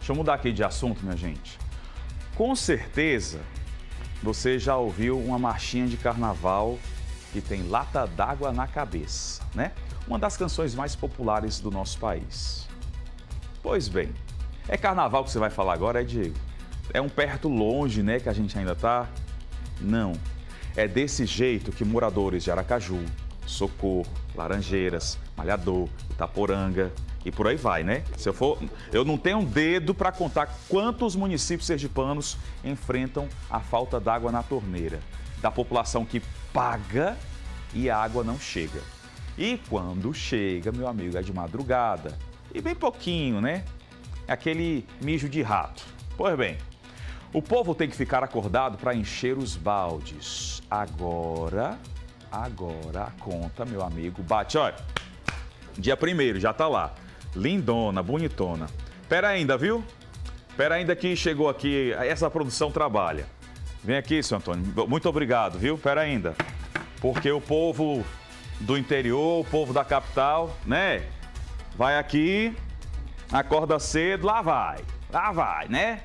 Deixa eu mudar aqui de assunto, minha gente. Com certeza, você já ouviu uma marchinha de carnaval que tem lata d'água na cabeça, né? Uma das canções mais populares do nosso país. Pois bem, é carnaval que você vai falar agora, Diego? É um perto longe, né, que a gente ainda tá? Não. É desse jeito que moradores de Aracaju, Socorro, Laranjeiras, Malhador, Itaporanga e por aí vai, né? Eu não tenho um dedo para contar quantos municípios sergipanos enfrentam a falta d'água na torneira. Da população que paga e a água não chega. E quando chega, meu amigo, é de madrugada. E bem pouquinho, né? É aquele mijo de rato. Pois bem, o povo tem que ficar acordado para encher os baldes. Agora a conta, meu amigo, bate. Olha, dia 1º, já tá lá. Lindona, bonitona. Pera ainda, viu? Pera ainda que chegou aqui, essa produção trabalha. Vem aqui, seu Antônio. Muito obrigado, viu? Pera ainda. Porque o povo do interior, o povo da capital, né? Vai aqui, acorda cedo, lá vai, né?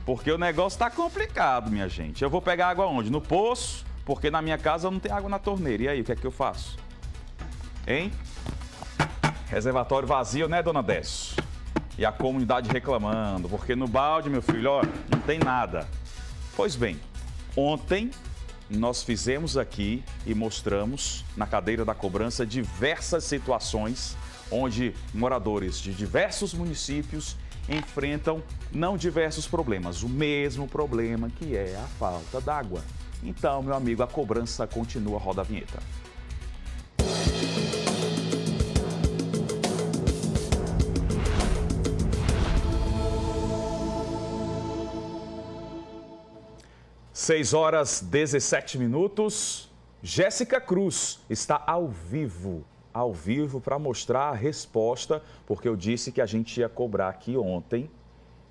Porque o negócio tá complicado, minha gente. Eu vou pegar água onde? No poço, porque na minha casa não tem água na torneira. E aí, o que é que eu faço? Hein? Reservatório vazio, né, dona Décio? E a comunidade reclamando, porque no balde, meu filho, ó, não tem nada. Pois bem, ontem nós fizemos aqui e mostramos na cadeira da cobrança diversas situações onde moradores de diversos municípios enfrentam não diversos problemas, o mesmo problema que é a falta d'água. Então, meu amigo, a cobrança continua, roda a vinheta. Seis horas 17 minutos. Jéssica Cruz está ao vivo para mostrar a resposta, porque eu disse que a gente ia cobrar aqui ontem,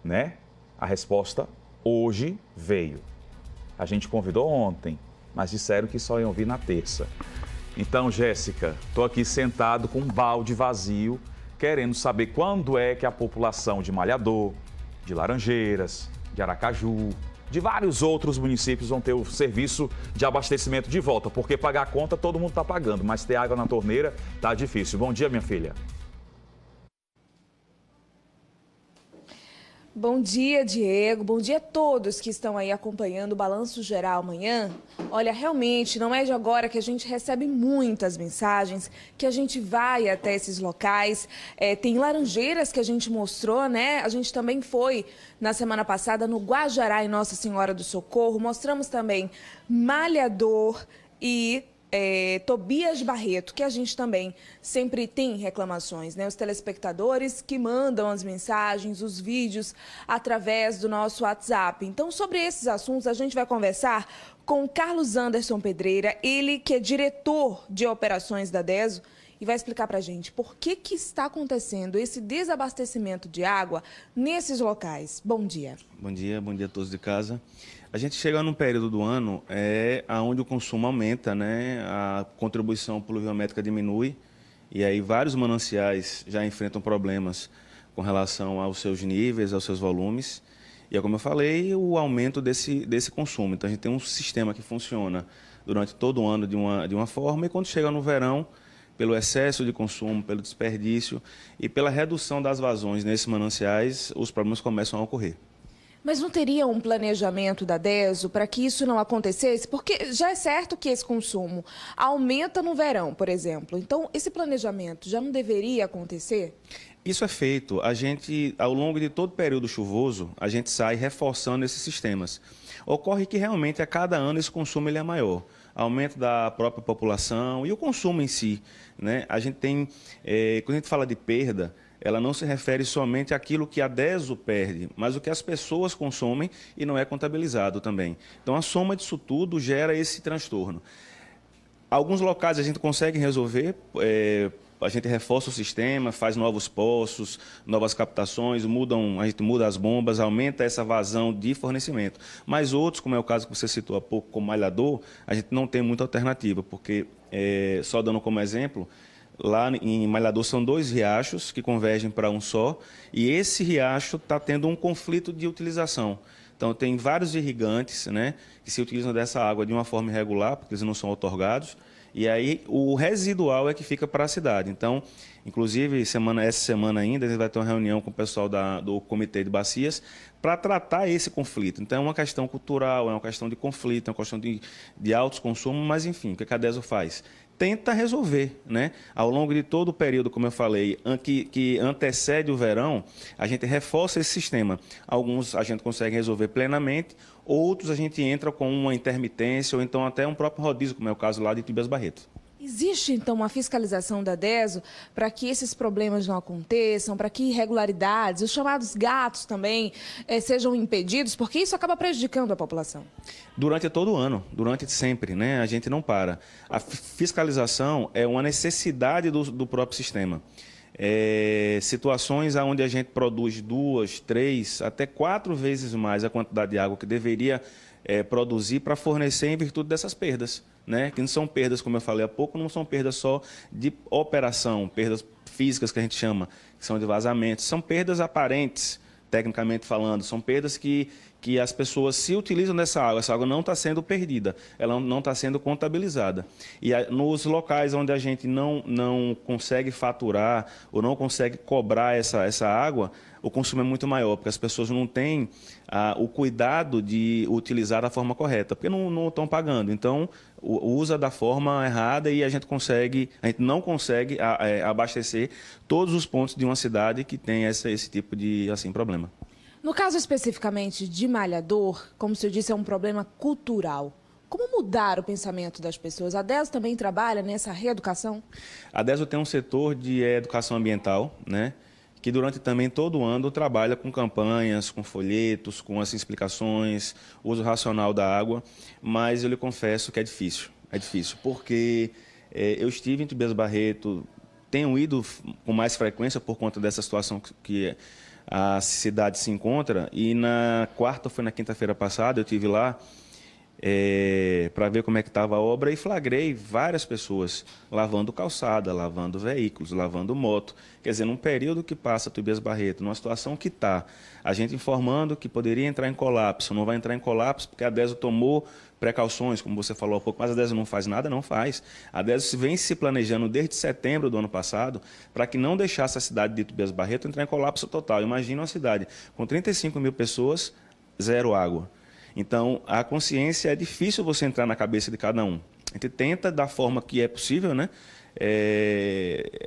né? A resposta hoje veio. A gente convidou ontem, mas disseram que só iam vir na terça. Então, Jéssica, estou aqui sentado com um balde vazio, querendo saber quando é que a população de Malhador, de Laranjeiras, de Aracaju, de vários outros municípios vão ter o serviço de abastecimento de volta, porque pagar a conta todo mundo está pagando, mas ter água na torneira tá difícil. Bom dia, minha filha. Bom dia, Diego. Bom dia a todos que estão aí acompanhando o Balanço Geral amanhã. Olha, realmente não é de agora que a gente recebe muitas mensagens, que a gente vai até esses locais. Tem Laranjeiras que a gente mostrou, né? A gente também foi na semana passada no Guajará e Nossa Senhora do Socorro. Mostramos também Malhador e Tobias Barreto, que a gente também sempre tem reclamações, né? Os telespectadores que mandam as mensagens, os vídeos através do nosso WhatsApp. Então, sobre esses assuntos, a gente vai conversar com o Carlos Anderson Pedreira, ele que é diretor de operações da DESO, e vai explicar para a gente por que está acontecendo esse desabastecimento de água nesses locais. Bom dia. Bom dia a todos de casa. A gente chega num período do ano onde o consumo aumenta, né? A contribuição pluviométrica diminui e aí vários mananciais já enfrentam problemas com relação aos seus níveis, aos seus volumes. E é como eu falei, o aumento desse consumo. Então a gente tem um sistema que funciona durante todo o ano de uma forma e quando chega no verão, pelo excesso de consumo, pelo desperdício e pela redução das vazões nesses mananciais, os problemas começam a ocorrer. Mas não teria um planejamento da DESO para que isso não acontecesse? Porque já é certo que esse consumo aumenta no verão, por exemplo. Então, esse planejamento já não deveria acontecer? Isso é feito. A gente, ao longo de todo o período chuvoso, a gente sai reforçando esses sistemas. Ocorre que realmente a cada ano esse consumo ele é maior. Aumento da própria população e o consumo em si, né? A gente tem, quando a gente fala de perda, ela não se refere somente àquilo que a DESO perde, mas o que as pessoas consomem e não é contabilizado também. Então, a soma disso tudo gera esse transtorno. Alguns locais a gente consegue resolver, a gente reforça o sistema, faz novos poços, novas captações, a gente muda as bombas, aumenta essa vazão de fornecimento. Mas outros, como é o caso que você citou há pouco, como Malhador, a gente não tem muita alternativa, porque, só dando como exemplo, Lá em Malhador são 2 riachos que convergem para um só, e esse riacho está tendo um conflito de utilização. Então, tem vários irrigantes, né, que se utilizam dessa água de uma forma irregular, porque eles não são outorgados, e aí o residual é que fica para a cidade. Então, inclusive, essa semana ainda, a gente vai ter uma reunião com o pessoal do Comitê de Bacias para tratar esse conflito. Então, é uma questão cultural, é uma questão de conflito, é uma questão de alto consumo, mas, enfim, o que a DESO faz? Tenta resolver, né? Ao longo de todo o período, como eu falei, que antecede o verão, a gente reforça esse sistema. Alguns a gente consegue resolver plenamente, outros a gente entra com uma intermitência ou então até um próprio rodízio, como é o caso lá de Tobias Barreto. Existe, então, uma fiscalização da DESO para que esses problemas não aconteçam, para que irregularidades, os chamados gatos também, sejam impedidos, porque isso acaba prejudicando a população? Durante todo o ano, durante sempre, né? A gente não para. A fiscalização é uma necessidade do próprio sistema. Situações onde a gente produz 2, 3, até 4 vezes mais a quantidade de água que deveria produzir para fornecer em virtude dessas perdas, né? Que não são perdas, como eu falei há pouco, não são perdas só de operação, perdas físicas que a gente chama, que são de vazamentos, são perdas aparentes, tecnicamente falando, são perdas que as pessoas se utilizam dessa água, essa água não está sendo perdida, ela não está sendo contabilizada. E nos locais onde a gente não consegue faturar ou não consegue cobrar essa água, o consumo é muito maior, porque as pessoas não têm o cuidado de utilizar da forma correta, porque não estão pagando. Então, usa da forma errada e a gente não consegue abastecer todos os pontos de uma cidade que tem esse tipo de problema. No caso especificamente de Malhador, como o senhor disse, é um problema cultural. Como mudar o pensamento das pessoas? A DESO também trabalha nessa reeducação? A DESO tem um setor de educação ambiental, né, que durante também todo o ano trabalha com campanhas, com folhetos, com as explicações, uso racional da água, mas eu lhe confesso que é difícil. É difícil, porque eu estive em Tobias Barreto, tenho ido com mais frequência por conta dessa situação que a cidade se encontra, e na quarta, foi na quinta-feira passada, eu estive lá para ver como é que estava a obra e flagrei várias pessoas lavando calçada, lavando veículos, lavando moto. Quer dizer, num período que passa Tobias Barreto, numa situação que está, a gente informando que poderia entrar em colapso, não vai entrar em colapso porque a DESO tomou precauções, como você falou há pouco, mas a DESO não faz nada, não faz. A DESO vem se planejando desde setembro do ano passado para que não deixasse a cidade de Tobias Barreto entrar em colapso total. Imagina uma cidade com 35 mil pessoas, zero água. Então, a consciência é difícil você entrar na cabeça de cada um. A gente tenta, da forma que é possível, né,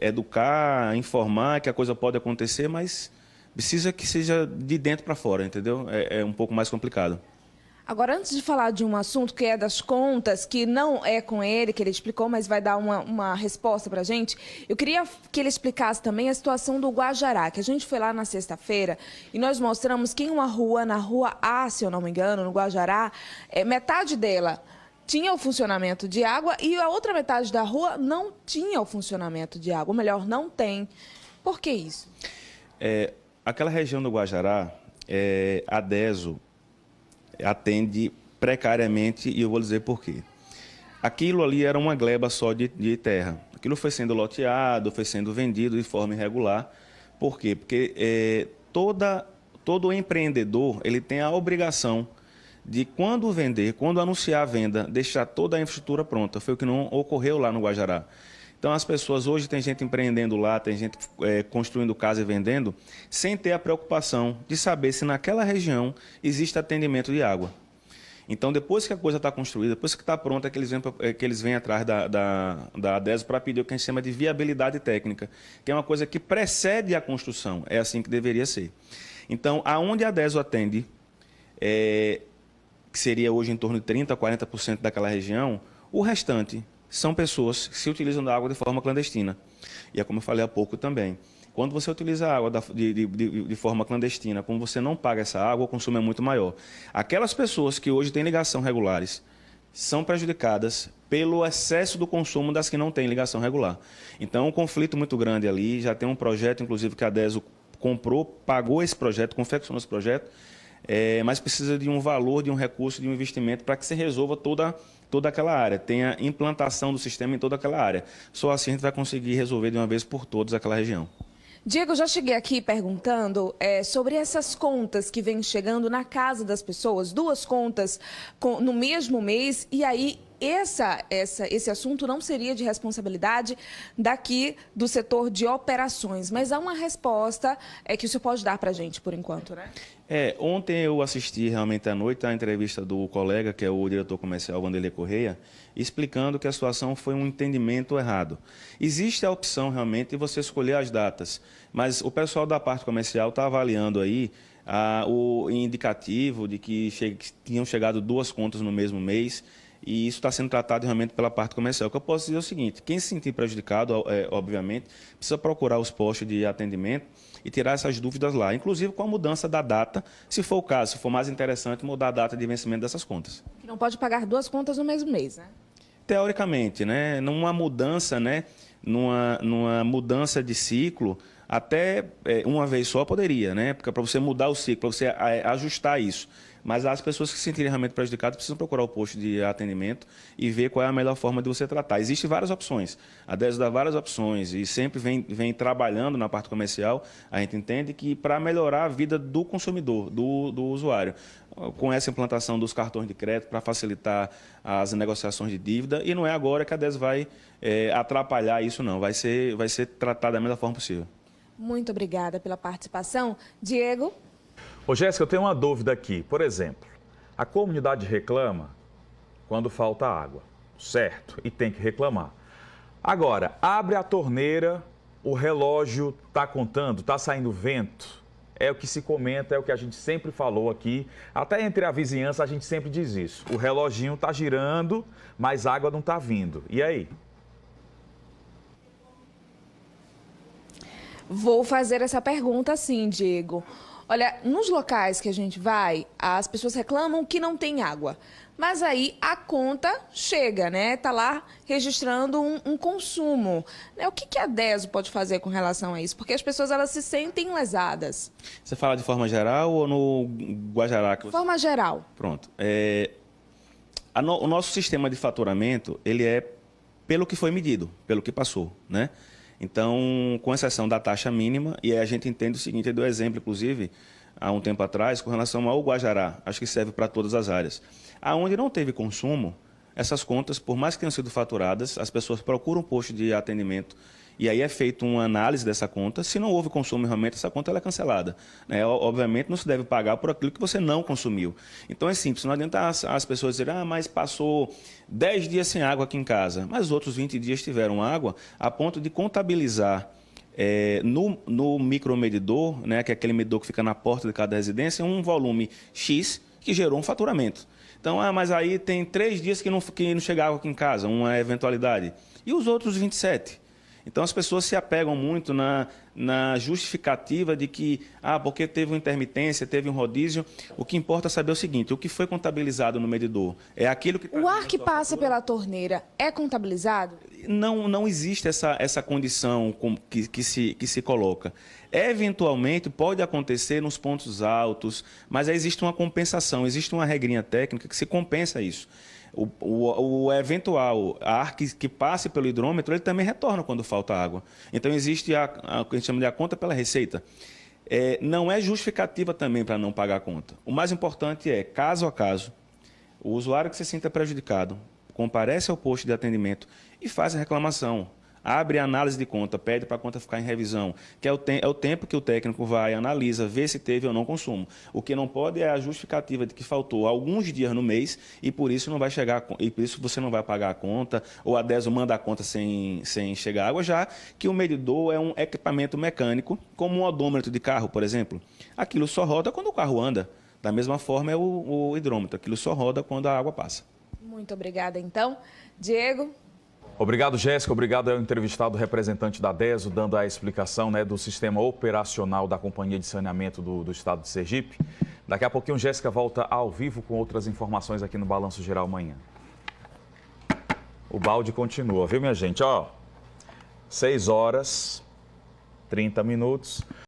educar, informar que a coisa pode acontecer, mas precisa que seja de dentro para fora, entendeu? É um pouco mais complicado. Agora, antes de falar de um assunto que é das contas, que não é com ele, que ele explicou, mas vai dar uma resposta para a gente, eu queria que ele explicasse também a situação do Guajará, que a gente foi lá na sexta-feira e nós mostramos que em uma rua, na rua A, se eu não me engano, no Guajará, metade dela tinha o funcionamento de água e a outra metade da rua não tinha o funcionamento de água, ou melhor, não tem. Por que isso? Aquela região do Guajará, a DESO atende precariamente, e eu vou dizer por quê. Aquilo ali era uma gleba só de terra. Aquilo foi sendo loteado, foi sendo vendido de forma irregular. Por quê? Porque todo empreendedor ele tem a obrigação de, quando vender, quando anunciar a venda, deixar toda a infraestrutura pronta. Foi o que não ocorreu lá no Guajará. Então, as pessoas, hoje tem gente empreendendo lá, tem gente construindo casa e vendendo, sem ter a preocupação de saber se naquela região existe atendimento de água. Então, depois que a coisa está construída, depois que está pronta, é que eles vêm atrás da ADESO para pedir o que a gente chama de viabilidade técnica, que é uma coisa que precede a construção. É assim que deveria ser. Então, aonde a ADESO atende, que seria hoje em torno de 30% a 40% daquela região, o restante são pessoas que se utilizam da água de forma clandestina. E é como eu falei há pouco também. Quando você utiliza a água de forma clandestina, como você não paga essa água, o consumo é muito maior. Aquelas pessoas que hoje têm ligação regulares são prejudicadas pelo excesso do consumo das que não têm ligação regular. Então, um conflito muito grande ali. Já tem um projeto, inclusive, que a DESO comprou, pagou esse projeto, confeccionou esse projeto, mas precisa de um valor, de um recurso, de um investimento para que se resolva toda toda aquela área, tenha implantação do sistema em toda aquela área. Só assim a gente vai conseguir resolver de uma vez por todas aquela região. Diego, eu já cheguei aqui perguntando sobre essas contas que vêm chegando na casa das pessoas, 2 contas no mesmo mês, e aí esse assunto não seria de responsabilidade daqui do setor de operações, mas há uma resposta que o senhor pode dar para a gente por enquanto, né? Ontem eu assisti realmente à noite a entrevista do colega, que é o diretor comercial Wanderlei Correia, explicando que a situação foi um entendimento errado. Existe a opção realmente de você escolher as datas, mas o pessoal da parte comercial está avaliando aí o indicativo de que tinham chegado 2 contas no mesmo mês, e isso está sendo tratado realmente pela parte comercial. O que eu posso dizer é o seguinte: quem se sentir prejudicado, obviamente, precisa procurar os postos de atendimento e tirar essas dúvidas lá, inclusive com a mudança da data, se for o caso, se for mais interessante, mudar a data de vencimento dessas contas. Que não pode pagar 2 contas no mesmo mês, né? Teoricamente, né? Numa mudança, né? Numa mudança de ciclo, até uma vez só poderia, né? Porque para você mudar o ciclo, para você ajustar isso. Mas as pessoas que se sentirem realmente prejudicadas precisam procurar o posto de atendimento e ver qual é a melhor forma de você tratar. Existem várias opções. A DESO dá várias opções e sempre vem trabalhando na parte comercial. A gente entende que para melhorar a vida do consumidor, do usuário, com essa implantação dos cartões de crédito para facilitar as negociações de dívida, e não é agora que a DESO vai atrapalhar isso, não. Vai ser tratada da melhor forma possível. Muito obrigada pela participação. Diego? Ô, Jéssica, eu tenho uma dúvida aqui. Por exemplo, a comunidade reclama quando falta água, certo? E tem que reclamar. Agora, abre a torneira, o relógio está contando, está saindo vento. É o que se comenta, é o que a gente sempre falou aqui. Até entre a vizinhança a gente sempre diz isso. O reloginho está girando, mas água não está vindo. E aí? Vou fazer essa pergunta sim, Diego. Olha, nos locais que a gente vai, as pessoas reclamam que não tem água. Mas aí a conta chega, né? Está lá registrando um consumo. O que a DESO pode fazer com relação a isso? Porque as pessoas elas se sentem lesadas. Você fala de forma geral ou no Guajará? Forma geral. Pronto. O nosso sistema de faturamento, ele é pelo que foi medido, pelo que passou, né? Então, com exceção da taxa mínima, e aí a gente entende o seguinte, eu dei um exemplo, inclusive, há um tempo atrás, com relação ao Guajará, acho que serve para todas as áreas. Aonde não teve consumo, essas contas, por mais que tenham sido faturadas, as pessoas procuram um posto de atendimento e aí é feita uma análise dessa conta. Se não houve consumo realmente, essa conta ela é cancelada, né? Obviamente, não se deve pagar por aquilo que você não consumiu. Então, é simples, não adianta as pessoas dizerem, mas passou 10 dias sem água aqui em casa, mas os outros 20 dias tiveram água, a ponto de contabilizar no micromedidor, né, que é aquele medidor que fica na porta de cada residência, um volume X que gerou um faturamento. Então, mas aí tem 3 dias que não chega água aqui em casa, uma eventualidade. E os outros 27? Então, as pessoas se apegam muito na justificativa de que, porque teve uma intermitência, teve um rodízio. O que importa é saber o seguinte, o que foi contabilizado no medidor é aquilo que... O ar que passa pela torneira é contabilizado? Não existe essa condição que se coloca. Eventualmente, pode acontecer nos pontos altos, mas aí existe uma compensação, existe uma regrinha técnica que se compensa isso. O eventual ar que passe pelo hidrômetro, ele também retorna quando falta água. Então, existe o que a gente chama de a conta pela receita. Não é justificativa também para não pagar a conta. O mais importante é, caso a caso, o usuário que se sinta prejudicado, comparece ao posto de atendimento e faz a reclamação. Abre a análise de conta, pede para a conta ficar em revisão, que é o tempo que o técnico vai, analisa, vê se teve ou não consumo. O que não pode é a justificativa de que faltou alguns dias no mês e por isso não vai chegar, e por isso você não vai pagar a conta, ou a DESO manda a conta sem chegar água, já que o medidor é um equipamento mecânico, como um odômetro de carro, por exemplo. Aquilo só roda quando o carro anda. Da mesma forma é o hidrômetro, aquilo só roda quando a água passa. Muito obrigada, então. Diego? Obrigado, Jéssica. Obrigado ao entrevistado representante da DESO, dando a explicação, né, do sistema operacional da Companhia de Saneamento do Estado de Sergipe. Daqui a pouquinho, Jéssica volta ao vivo com outras informações aqui no Balanço Geral amanhã. O balde continua, viu, minha gente? 6 horas, 30 minutos.